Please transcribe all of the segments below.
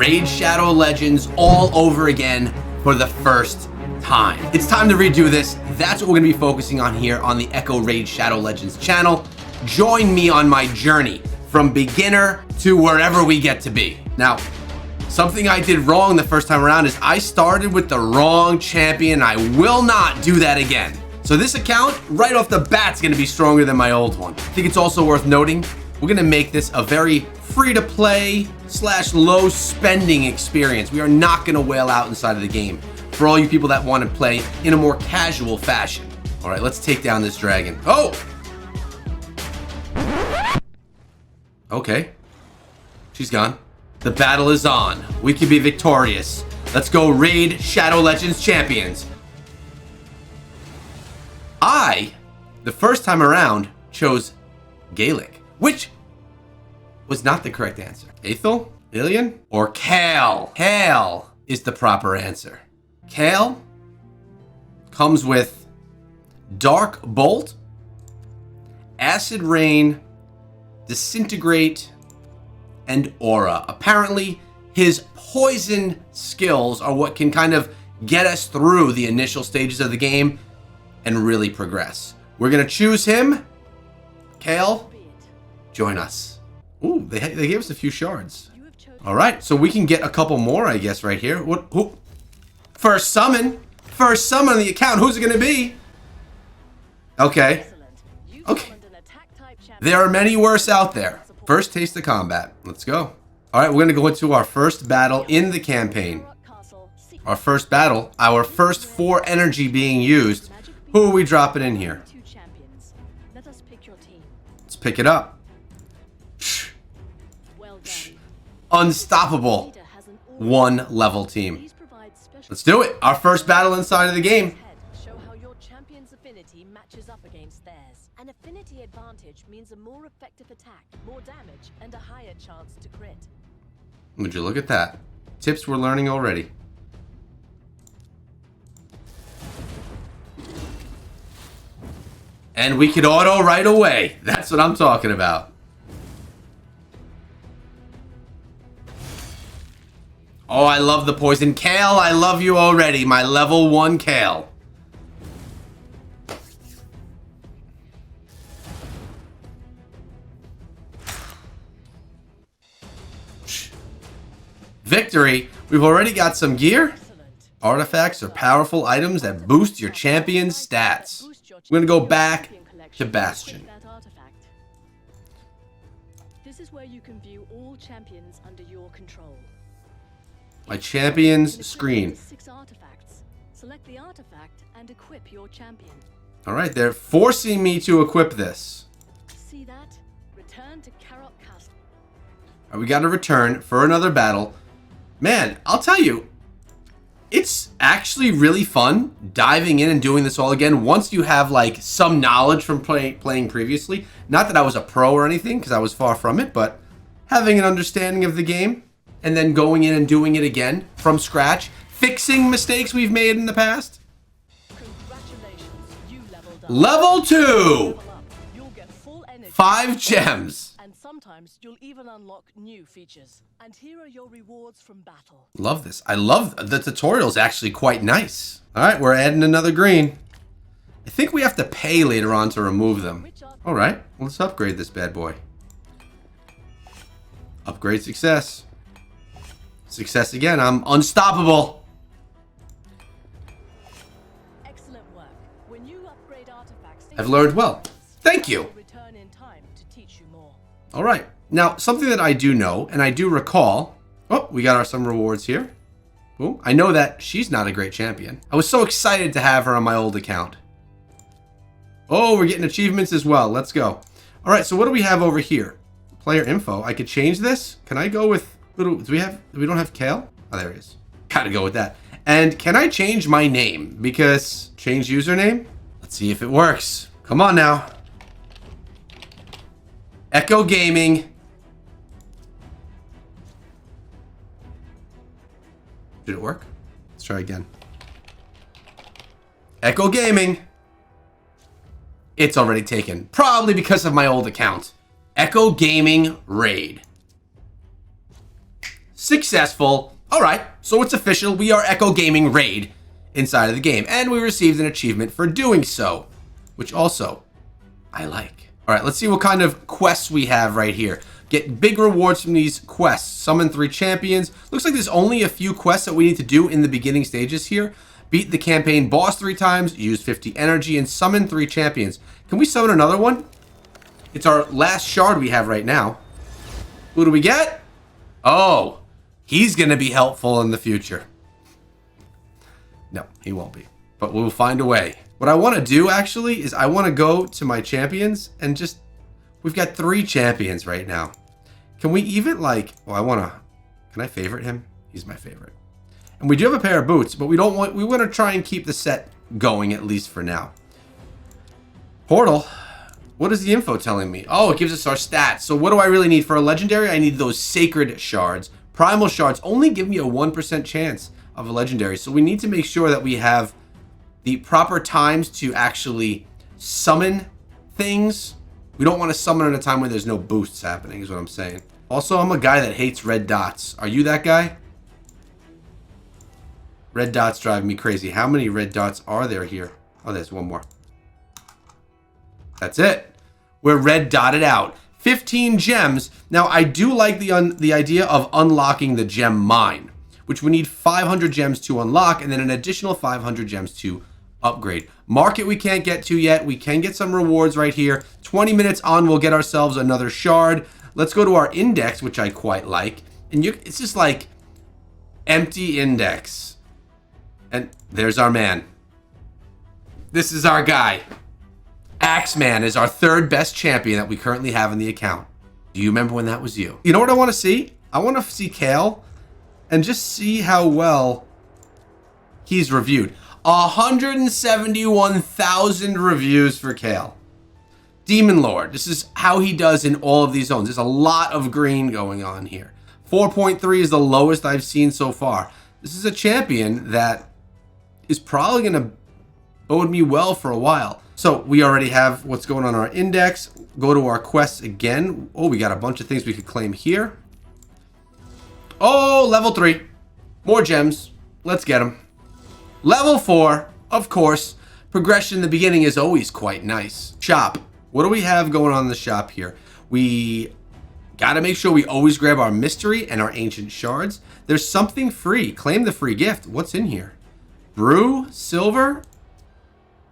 Raid Shadow Legends all over again for the first time. It's time to redo this. That's what we're going to be focusing on here on the Echo Raid Shadow Legends channel. Join me on my journey from beginner to wherever we get to be. Now, something I did wrong the first time around is I started with the wrong champion. I will not do that again. So this account, right off the bat, is going to be stronger than my old one. I think it's also worth noting, we're going to make this a very free-to-play / low-spending experience. We are not going to whale out inside of the game for all you people that want to play in a more casual fashion. All right, let's take down this dragon. Oh! Okay. She's gone. The battle is on. We can be victorious. Let's go Raid Shadow Legends champions. The first time around, chose Gaelic, which was not the correct answer. Aethel, Ilian, or Kale? Kale is the proper answer. Kale comes with Dark Bolt, Acid Rain, Disintegrate, and Aura. Apparently, his poison skills are what can kind of get us through the initial stages of the game and really progress. We're gonna choose him. Kale, join us. Ooh, they gave us a few shards. All right, so we can get a couple more, I guess, right here. Who? First summon on the account. Who's it gonna be? Okay. Okay. There are many worse out there. First taste of combat. Let's go. All right, we're gonna go into our first battle in the campaign. Our first battle, our first 4 energy being used. Who are we dropping in here? Let's pick it up. Unstoppable 1 level team. Let's do it. Our first battle inside of the game. Show how your champion's affinity matches up against theirs. An affinity advantage means a more effective attack, more damage, and a higher chance to crit. Would you look at that? Tips we're learning already. And we could auto right away. That's what I'm talking about. Oh, I love the poison. Kale, I love you already. My level 1 Kale. Victory. We've already got some gear. Artifacts are powerful items that boost your champion's stats. We're going to go back to Bastion. This is where you can view all champions under your control. My champion's screen. 6 artifacts. Select the artifact and equip your champion. All right, they're forcing me to equip this. See that? Return to Carrot Castle. All right, we got to return for another battle. Man, I'll tell you, it's actually really fun diving in and doing this all again once you have like some knowledge from playing previously. Not that I was a pro or anything, because I was far from it, but having an understanding of the game and then going in and doing it again from scratch, fixing mistakes we've made in the past. Congratulations, you leveled up. Level 2! Level up. You'll get full energy. 5 gems. And sometimes you'll even unlock new features. And here are your rewards from battle. Love this. I love the tutorial's actually quite nice. All right, we're adding another green. I think we have to pay later on to remove them. All right, let's upgrade this bad boy. Upgrade success. Success again. I'm unstoppable. Excellent work. When you upgrade artifacts, I've learned well. Thank you. Return in time to teach you more. All right. Now, something that I do know, and I do recall... Oh, we got some rewards here. Boom. I know that she's not a great champion. I was so excited to have her on my old account. Oh, we're getting achievements as well. Let's go. All right, so what do we have over here? Player info. I could change this. Can I go with... Do we don't have Kale? Oh, there he is. Gotta go with that. And can I change my name? Because... Change username? Let's see if it works. Come on now. Echo Gaming. Did it work? Let's try again. Echo Gaming. It's already taken. Probably because of my old account. Echo Gaming Raid. Successful. All right, so it's official. We are Echo Gaming Raid inside of the game, and we received an achievement for doing so, which also I like. All right, let's see what kind of quests we have right here. Get big rewards from these quests. Summon 3 champions. Looks like there's only a few quests that we need to do in the beginning stages here. Beat the campaign boss 3 times, use 50 energy, and summon 3 champions. Can we summon another one? It's our last shard we have right now. Who do we get? Oh, he's going to be helpful in the future. No, he won't be. But we'll find a way. What I want to do, actually, is I want to go to my champions and just... We've got 3 champions right now. Can we even, like... Well, I want to... Can I favorite him? He's my favorite. And we do have a pair of boots, but we don't want... We want to try and keep the set going, at least for now. Portal. What is the info telling me? Oh, it gives us our stats. So what do I really need for a legendary? I need those sacred shards. Primal shards only give me a 1% chance of a legendary. So we need to make sure that we have the proper times to actually summon things. We don't want to summon at a time where there's no boosts happening, is what I'm saying. Also, I'm a guy that hates red dots. Are you that guy? Red dots drive me crazy. How many red dots are there here? Oh, there's one more. That's it. We're red dotted out. 15 gems. Now, I do like the idea of unlocking the gem mine, which we need 500 gems to unlock, and then an additional 500 gems to upgrade. Market we can't get to yet. We can get some rewards right here. 20 minutes on, we'll get ourselves another shard. Let's go to our index, which I quite like. And it's just like empty index. And there's our man. This is our guy. Axeman is our 3rd best champion that we currently have in the account. Do you remember when that was you? You know what I want to see? I want to see Kale and just see how well he's reviewed. 171,000 reviews for Kale. Demon Lord. This is how he does in all of these zones. There's a lot of green going on here. 4.3 is the lowest I've seen so far. This is a champion that is probably going to bode me well for a while. So we already have what's going on our index. Go to our quests again. Oh, we got a bunch of things we could claim here. Oh, level 3. More gems. Let's get them. Level 4, of course. Progression in the beginning is always quite nice. Shop. What do we have going on in the shop here? We got to make sure we always grab our mystery and our ancient shards. There's something free. Claim the free gift. What's in here? Brew, silver.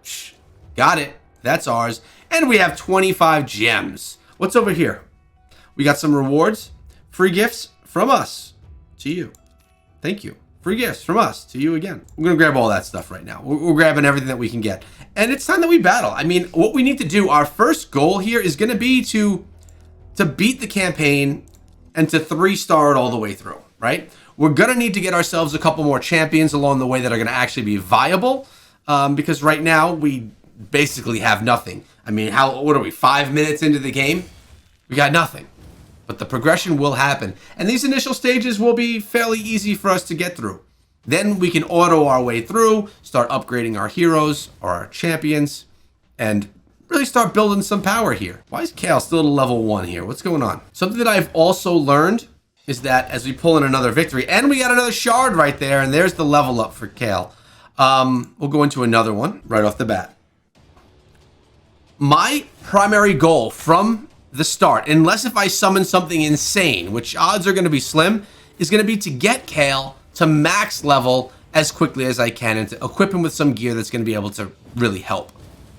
Shh. Got it. That's ours. And we have 25 gems. What's over here? We got some rewards. Free gifts from us to you. Thank you. Free gifts from us to you again. We're going to grab all that stuff right now. We're grabbing everything that we can get. And it's time that we battle. I mean, what we need to do, our first goal here is going to be to beat the campaign and to 3-star it all the way through, right? We're going to need to get ourselves a couple more champions along the way that are going to actually be viable. Because right now we basically have nothing. I mean, what are we, 5 minutes into the game? We got nothing. But the progression will happen. And these initial stages will be fairly easy for us to get through. Then we can auto our way through, start upgrading our heroes or our champions, and really start building some power here. Why is Kale still at level 1 here? What's going on? Something that I've also learned is that as we pull in another victory, and we got another shard right there, and there's the level up for Kale. We'll go into another one right off the bat. My primary goal from the start, unless if I summon something insane, which odds are going to be slim, is going to be to get Kale to max level as quickly as I can and to equip him with some gear that's going to be able to really help.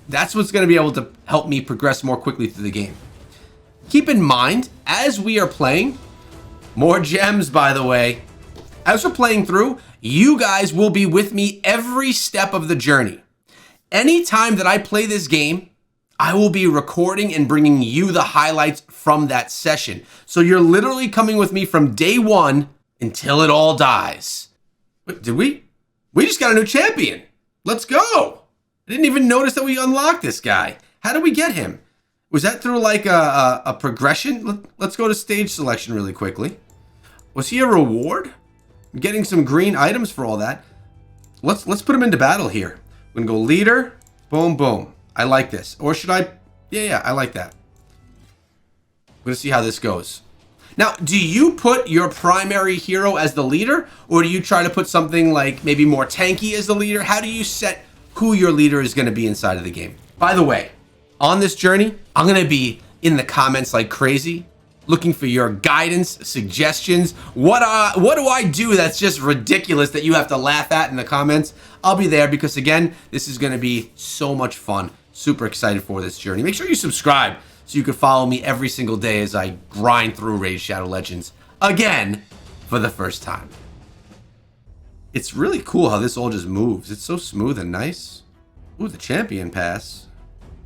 That's what's going to be able to help me progress more quickly through the game. Keep in mind, as we are playing, more gems, by the way, as we're playing through, you guys will be with me every step of the journey. Anytime that I play this game, I will be recording and bringing you the highlights from that session. So you're literally coming with me from day 1 until it all dies. Wait, did we? We just got a new champion. Let's go. I didn't even notice that we unlocked this guy. How did we get him? Was that through like a progression? Let's go to stage selection really quickly. Was he a reward? I'm getting some green items for all that. Let's put him into battle here. We're gonna go leader. Boom, boom. I like this. Or should I? Yeah, I like that. We're gonna see how this goes. Now, do you put your primary hero as the leader, or do you try to put something like maybe more tanky as the leader? How do you set who your leader is going to be inside of the game? By the way, on this journey, I'm going to be in the comments like crazy, looking for your guidance, suggestions. What do I do that's just ridiculous that you have to laugh at in the comments? I'll be there because, again, this is going to be so much fun. Super excited for this journey. Make sure you subscribe so you can follow me every single day as I grind through Raid Shadow Legends again for the first time. It's really cool how this all just moves. It's so smooth and nice. Ooh, the Champion Pass.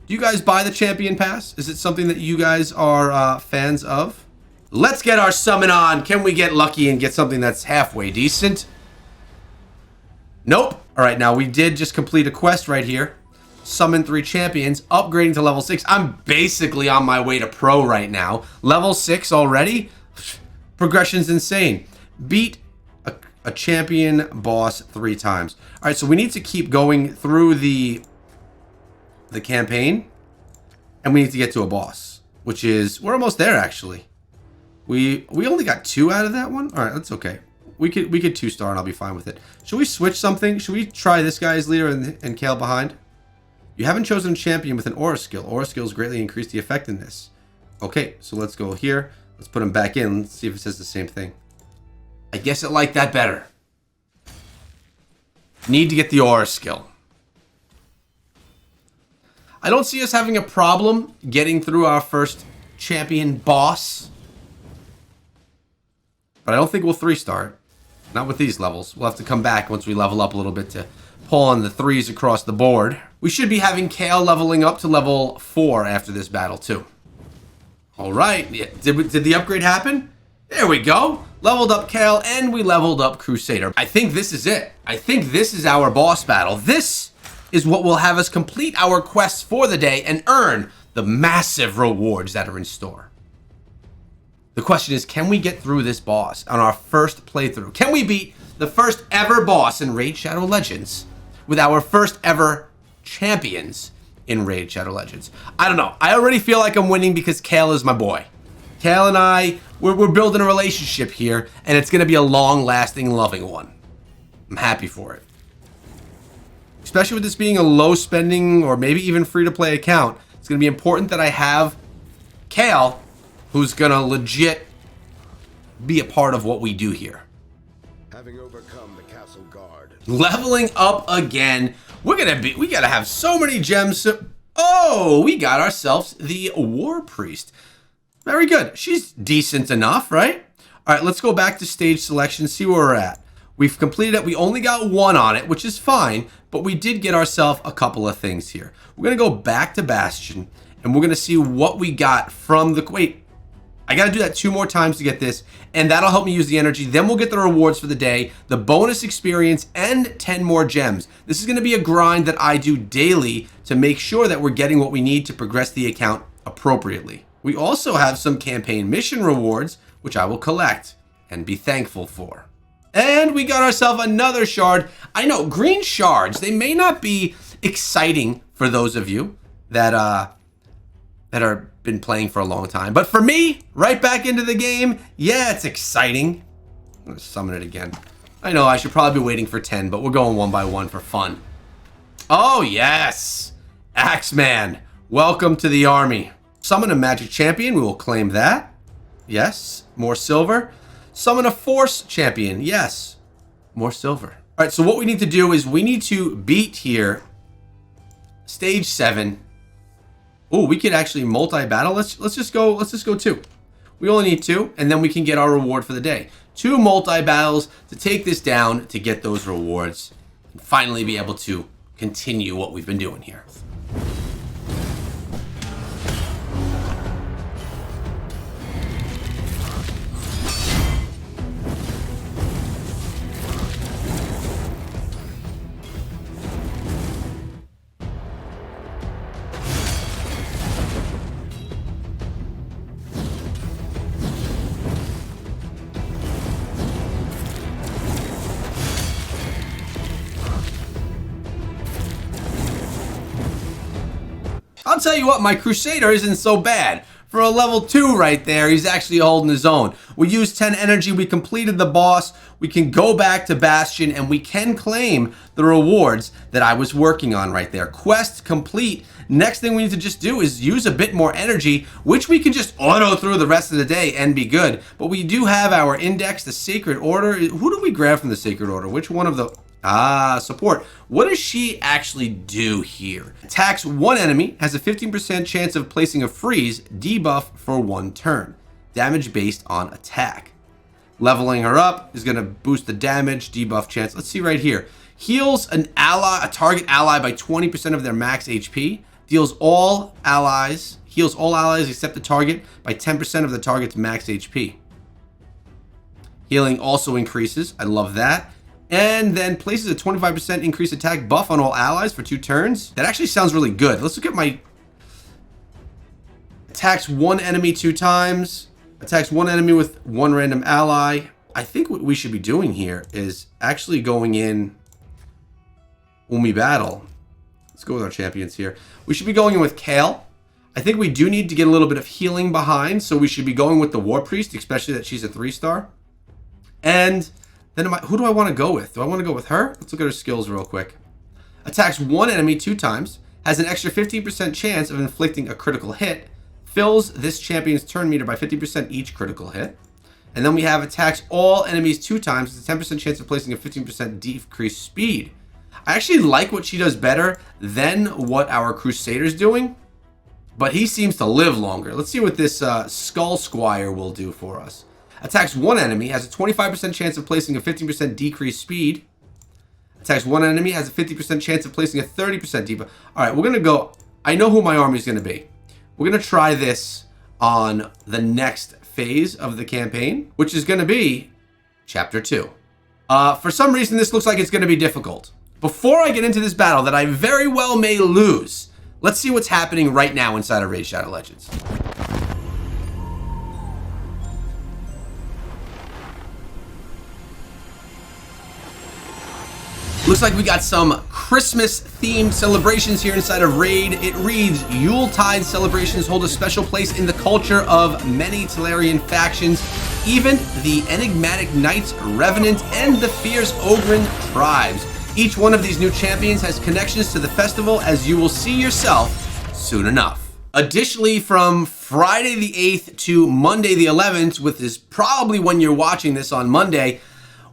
Do you guys buy the Champion Pass? Is it something that you guys are fans of? Let's get our summon on. Can we get lucky and get something that's halfway decent? Nope. All right, now we did just complete a quest right here. Summon 3 champions, upgrading to level 6. I'm basically on my way to pro right now. Level 6 already? Progression's insane. Beat a champion boss 3 times. All right, so we need to keep going through the campaign, and we need to get to a boss, which is, we're almost there actually. We only got 2 out of that one. All right, that's okay. We could 2-star and I'll be fine with it. Should we switch something? Should we try this guy as leader and Kale behind? You haven't chosen a champion with an aura skill. Aura skills greatly increase the effectiveness. Okay, so let's go here. Let's put him back in. Let's see if it says the same thing. I guess it liked that better. Need to get the aura skill. I don't see us having a problem getting through our first champion boss. But I don't think we'll 3-star it. Not with these levels. We'll have to come back once we level up a little bit to pull on the 3s across the board. We should be having Kale leveling up to level 4 after this battle too. All right, yeah. Did the upgrade happen? There we go. Leveled up Kale and we leveled up Crusader. I think this is it. I think this is our boss battle. This is what will have us complete our quests for the day and earn the massive rewards that are in store. The question is, can we get through this boss on our first playthrough? Can we beat the first ever boss in Raid Shadow Legends with our first ever champions in Raid Shadow Legends? I don't know. I already feel like I'm winning because Kale is my boy. Kale and I, we're building a relationship here, and it's going to be a long-lasting, loving one. I'm happy for it. Especially with this being a low-spending or maybe even free-to-play account, it's going to be important that I have Kale, who's going to legit be a part of what we do here. Having overcome the castle guard. Leveling up again. We gotta have so many gems. Oh, we got ourselves the War Priest. Very good. She's decent enough, right? All right, let's go back to stage selection, see where we're at. We've completed it. We only got 1 on it, which is fine, but we did get ourselves a couple of things here. We're gonna go back to Bastion, and we're gonna see what we got from the... Wait, I gotta do that 2 more times to get this, and that'll help me use the energy. Then we'll get the rewards for the day, the bonus experience, and 10 more gems. This is gonna be a grind that I do daily to make sure that we're getting what we need to progress the account appropriately. We also have some campaign mission rewards, which I will collect and be thankful for. And we got ourselves another shard. I know, green shards, they may not be exciting for those of you that are been playing for a long time. But for me, right back into the game, yeah, it's exciting. I'm gonna summon it again. I know I should probably be waiting for 10, but we're going 1 by 1 for fun. Oh, yes. Axeman, welcome to the army. Summon a magic champion, we will claim that. Yes, more silver. Summon a force champion, yes, more silver. All right, so what we need to do is we need to beat here stage 7. Oh, we could actually multi-battle. Let's just go 2. We only need 2, and then we can get our reward for the day. 2 multi-battles to take this down to get those rewards and finally be able to continue what we've been doing here. I'll tell you what, my Crusader isn't so bad. For a level 2 right there, he's actually holding his own. We used 10 energy, we completed the boss, we can go back to Bastion, and we can claim the rewards that I was working on right there. Quest complete. Next thing we need to just do is use a bit more energy, which we can just auto through the rest of the day and be good. But we do have our index, the Sacred Order. Who do we grab from the Sacred Order? Which one of the... support. What does she actually do here? Attacks one enemy, has a 15% chance of placing a freeze, debuff for 1 turn. Damage based on attack. Leveling her up is going to boost the damage, debuff chance. Let's see right here. Heals an ally, a target ally by 20% of their max HP. Heals all allies except the target by 10% of the target's max HP. Healing also increases. I love that. And then places a 25% increased attack buff on all allies for 2 turns. That actually sounds really good. Let's look at my... Attacks one enemy 2 times. Attacks one enemy with 1 random ally. I think what we should be doing here is actually going in when we battle. Let's go with our champions here. We should be going in with Kale. I think we do need to get a little bit of healing behind, so we should be going with the War Priest, especially that she's a 3-star. And... then who do I want to go with? Do I want to go with her? Let's look at her skills real quick. Attacks one enemy 2 times. Has an extra 15% chance of inflicting a critical hit. Fills this champion's turn meter by 50% each critical hit. And then we have attacks all enemies 2 times. It's a 10% chance of placing a 15% decreased speed. I actually like what she does better than what our Crusader's doing. But he seems to live longer. Let's see what this Skull Squire will do for us. Attacks one enemy, has a 25% chance of placing a 15% decreased speed. Attacks one enemy, has a 50% chance of placing a 30% debuff. Alright, we're going to go... I know who my army is going to be. We're going to try this on the next phase of the campaign, which is going to be Chapter 2. For some reason, this looks like it's going to be difficult. Before I get into this battle that I very well may lose, let's see what's happening right now inside of Raid Shadow Legends. Looks like we got some Christmas-themed celebrations here inside of Raid. It reads, Yuletide celebrations hold a special place in the culture of many Telerian factions, even the enigmatic Knights, Revenant, and the fierce Ogren tribes. Each one of these new champions has connections to the festival, as you will see yourself soon enough. Additionally, from Friday the 8th to Monday the 11th, which is probably when you're watching this on Monday,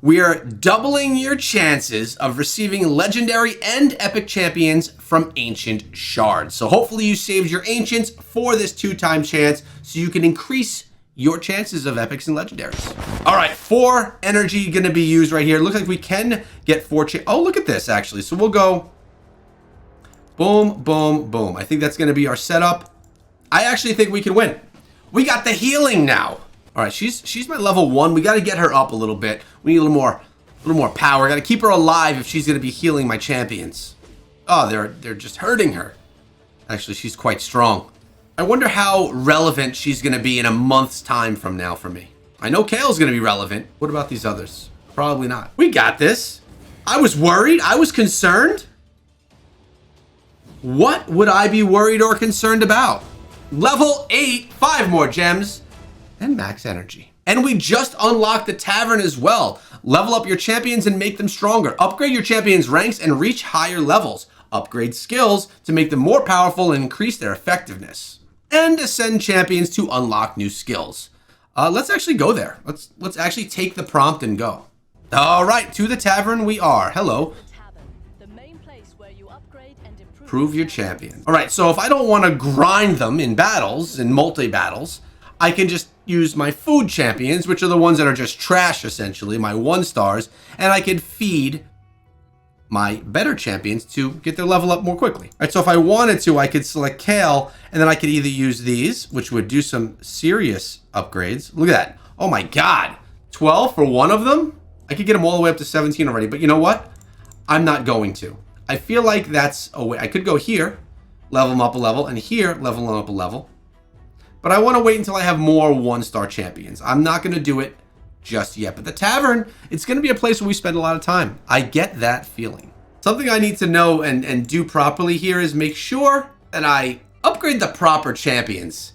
we are doubling your chances of receiving legendary and epic champions from ancient shards. So hopefully you saved your ancients for this 2-time chance so you can increase your chances of epics and legendaries. All right, 4 energy gonna be used right here. Looks like we can get 4 oh, look at this actually. So we'll go boom, boom, boom. I think that's gonna be our setup. I actually think we can win. We got the healing now. All right, she's my level 1. We got to get her up a little bit. We need a little more power. Got to keep her alive if she's going to be healing my champions. Oh, they're just hurting her. Actually, she's quite strong. I wonder how relevant she's going to be in a month's time from now for me. I know Kale's going to be relevant. What about these others? Probably not. We got this. I was worried. I was concerned. What would I be worried or concerned about? Level 8, 5 more gems. And max energy. And we just unlocked the tavern as well. Level up your champions and make them stronger. Upgrade your champions' ranks and reach higher levels. Upgrade skills to make them more powerful and increase their effectiveness. And ascend champions to unlock new skills. Let's actually go there. Let's actually take the prompt and go. All right, to the tavern we are. Hello. Prove your champion. All right, so if I don't want to grind them in battles, in multi-battles, I can just use my food champions, which are the ones that are just trash, essentially, my 1-stars, and I can feed my better champions to get their level up more quickly. All right, so if I wanted to, I could select Kale, and then I could either use these, which would do some serious upgrades. Look at that. Oh my God. 12 for one of them? I could get them all the way up to 17 already, but you know what? I'm not going to. I feel like that's a way. I could go here, level them up a level, and here, level them up a level. But I want to wait until I have more 1-star champions. I'm not going to do it just yet. But the tavern, it's going to be a place where we spend a lot of time. I get that feeling. Something I need to know and do properly here is make sure that I upgrade the proper champions.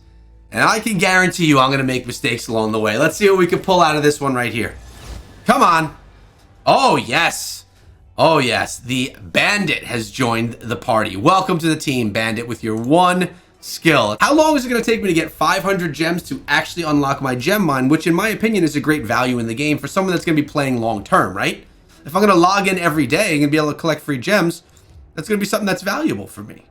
And I can guarantee you I'm going to make mistakes along the way. Let's see what we can pull out of this one right here. Come on. Oh, yes. Oh, yes. The Bandit has joined the party. Welcome to the team, Bandit, with your one skill. How long is it going to take me to get 500 gems to actually unlock my gem mine, which in my opinion is a great value in the game for someone that's going to be playing long term, right? If I'm going to log in every day and be able to collect free gems, that's going to be something that's valuable for me.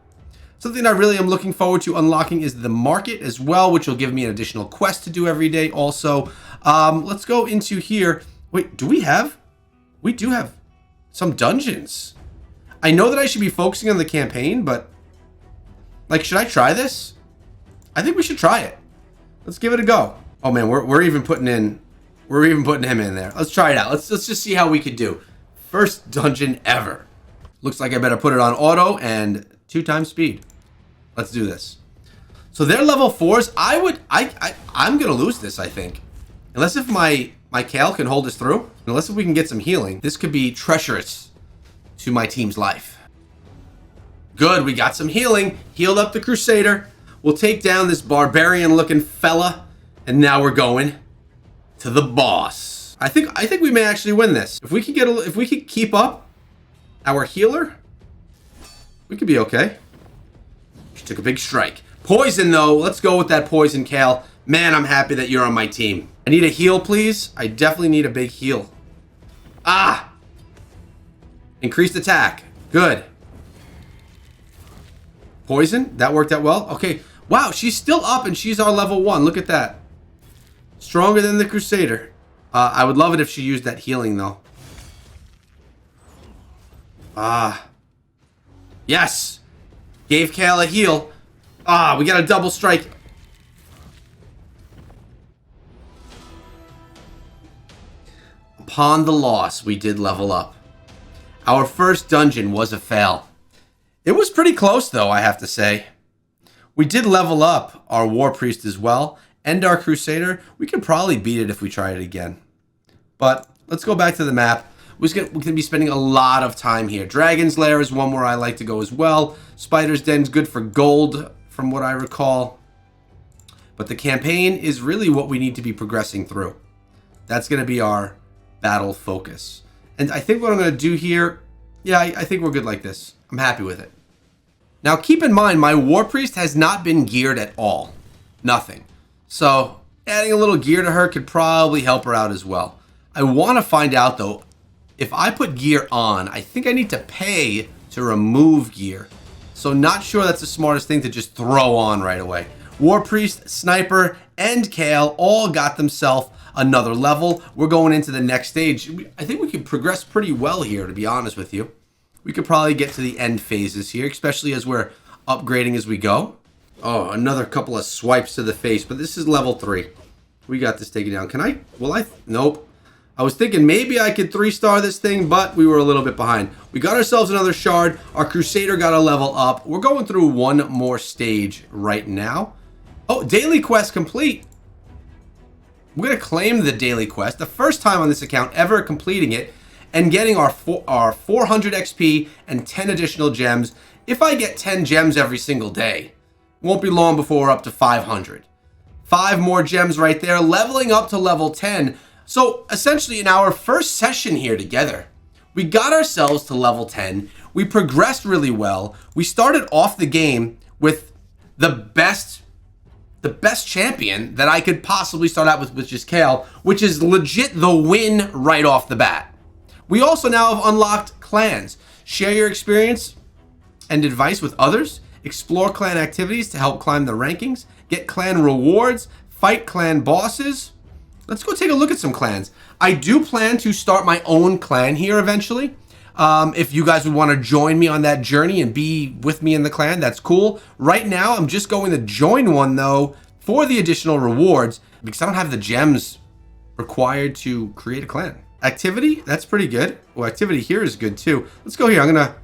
Something I really am looking forward to unlocking is the market as well, which will give me an additional quest to do every day also. Let's go into here. Wait, do we have? We do have some dungeons. I know that I should be focusing on the campaign, but like, should I try this? I think we should try it. Let's give it a go. Oh man, we're even putting him in there. Let's try it out. Let's just see how we could do. First dungeon ever. Looks like I better put it on auto and 2 times speed. Let's do this. So they're level 4s. I'm gonna lose this, I think. Unless if my Kale can hold us through. Unless if we can get some healing. This could be treacherous to my team's life. Good, we got some healing. Healed up the Crusader. We'll take down this barbarian looking fella. And now we're going to the boss. I think we may actually win this. If we could keep up our healer, we could be okay. She took a big strike. Poison, though. Let's go with that poison, Kale. Man, I'm happy that you're on my team. I need a heal, please. I definitely need a big heal. Ah! Increased attack. Good. Poison. That worked out well. Okay. Wow, she's still up and she's our level 1. Look at that. Stronger than the Crusader. I would love it if she used that healing, though. Yes! Gave Kale a heal. We got a double strike. Upon the loss, we did level up. Our first dungeon was a fail. It was pretty close, though, I have to say. We did level up our War Priest as well, and our Crusader. We could probably beat it if we try it again. But let's go back to the map. We're going to be spending a lot of time here. Dragon's Lair is one where I like to go as well. Spider's Den's good for gold, from what I recall. But the campaign is really what we need to be progressing through. That's going to be our battle focus. And I think what I'm going to do here, yeah, I think we're good like this. I'm happy with it. Now, keep in mind, my War Priest has not been geared at all. Nothing. So, adding a little gear to her could probably help her out as well. I want to find out, though, if I put gear on, I think I need to pay to remove gear. So not sure that's the smartest thing to just throw on right away. War Priest, Sniper, and Kale all got themselves another level. We're going into the next stage. I think we can progress pretty well here, to be honest with you. We could probably get to the end phases here, especially as we're upgrading as we go. Oh, another couple of swipes to the face, but this is level 3. We got this taken down. Can I? Will I? Nope. I was thinking maybe I could 3-star this thing, but we were a little bit behind. We got ourselves another shard. Our Crusader got a level up. We're going through one more stage right now. Oh, daily quest complete. We're going to claim the daily quest. The first time on this account ever completing it and getting our 400 XP and 10 additional gems. If I get 10 gems every single day, won't be long before we're up to 500. 5 more gems right there, leveling up to level 10. So essentially in our first session here together, we got ourselves to level 10. We progressed really well. We started off the game with the best champion that I could possibly start out with, which is Kale, which is legit the win right off the bat. We also now have unlocked clans. Share your experience and advice with others. Explore clan activities to help climb the rankings. Get clan rewards. Fight clan bosses. Let's go take a look at some clans. I do plan to start my own clan here eventually. If you guys would want to join me on that journey and be with me in the clan, that's cool. Right now, I'm just going to join one, though, for the additional rewards, because I don't have the gems required to create a clan. Activity, that's pretty good. Well, activity here is good, too. Let's go here. I'm gonna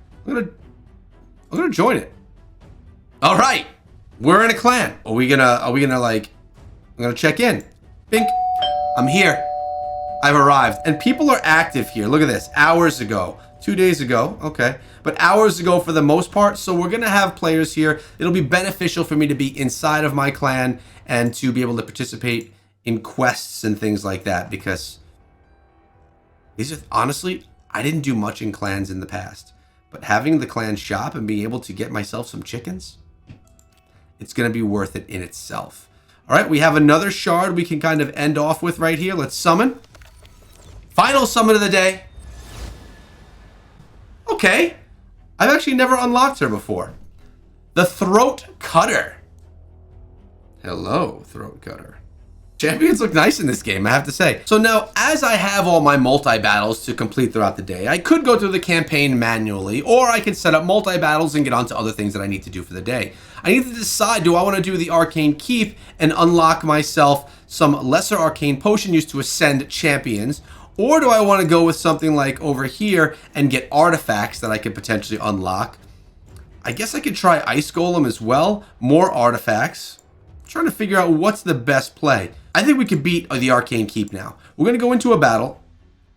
join it. All right, we're in a clan. Are we gonna like, I'm gonna check in. Bink. I'm here. I've arrived. And people are active here. Look at this. Hours ago. 2 days ago. Okay. But hours ago for the most part. So we're going to have players here. It'll be beneficial for me to be inside of my clan and to be able to participate in quests and things like that. Because these are, honestly, I didn't do much in clans in the past. But having the clan shop and being able to get myself some chickens, it's going to be worth it in itself. All right, we have another shard we can kind of end off with right here. Let's summon. Final summon of the day. Okay. I've actually never unlocked her before. The Throat Cutter. Hello, Throat Cutter. Champions look nice in this game, I have to say. So now, as I have all my multi-battles to complete throughout the day, I could go through the campaign manually, or I could set up multi-battles and get on to other things that I need to do for the day. I need to decide, do I want to do the Arcane Keep and unlock myself some lesser arcane potion used to ascend champions, or do I want to go with something like over here and get artifacts that I could potentially unlock? I guess I could try Ice Golem as well, more artifacts. I'm trying to figure out what's the best play. I think we could beat the Arcane Keep now. We're going to go into a battle.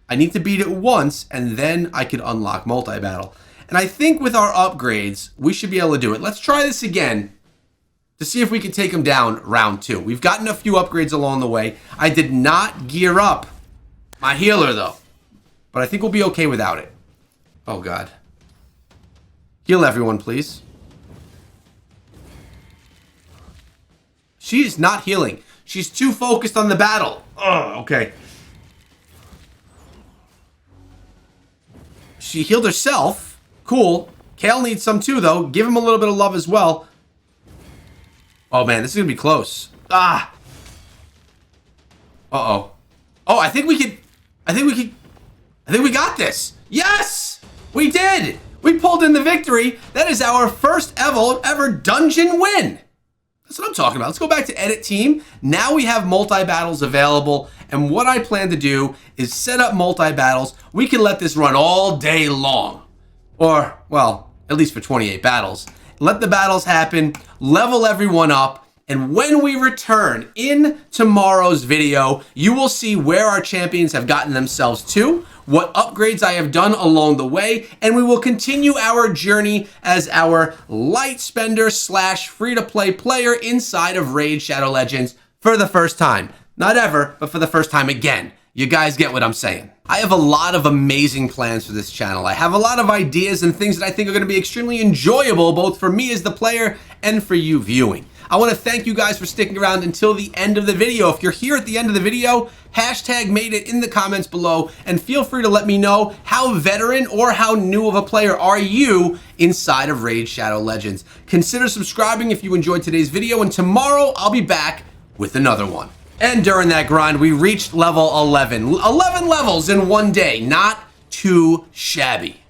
I need to beat it once, and then I could unlock multi-battle. And I think with our upgrades, we should be able to do it. Let's try this again to see if we can take them down round 2. We've gotten a few upgrades along the way. I did not gear up my healer, though. But I think we'll be okay without it. Oh, God. Heal everyone, please. She is not healing. She's too focused on the battle. Oh, okay. She healed herself. Cool. Kale needs some too, though. Give him a little bit of love as well. Oh, man, this is going to be close. Ah. Uh-oh. Oh, I think we got this. Yes! We did! We pulled in the victory. That is our first ever dungeon win. That's what I'm talking about. Let's go back to edit team. Now we have multi-battles available. And what I plan to do is set up multi-battles. We can let this run all day long. Or, well, at least for 28 battles. Let the battles happen, level everyone up, and when we return in tomorrow's video, you will see where our champions have gotten themselves to, what upgrades I have done along the way, and we will continue our journey as our light spender / free-to-play player inside of Raid Shadow Legends for the first time. Not ever, but for the first time again. You guys get what I'm saying. I have a lot of amazing plans for this channel. I have a lot of ideas and things that I think are going to be extremely enjoyable, both for me as the player and for you viewing. I want to thank you guys for sticking around until the end of the video. If you're here at the end of the video, hashtag made it in the comments below, and feel free to let me know how veteran or how new of a player are you inside of Raid Shadow Legends. Consider subscribing if you enjoyed today's video, and tomorrow I'll be back with another one. And during that grind, we reached level 11. 11 levels in one day, not too shabby.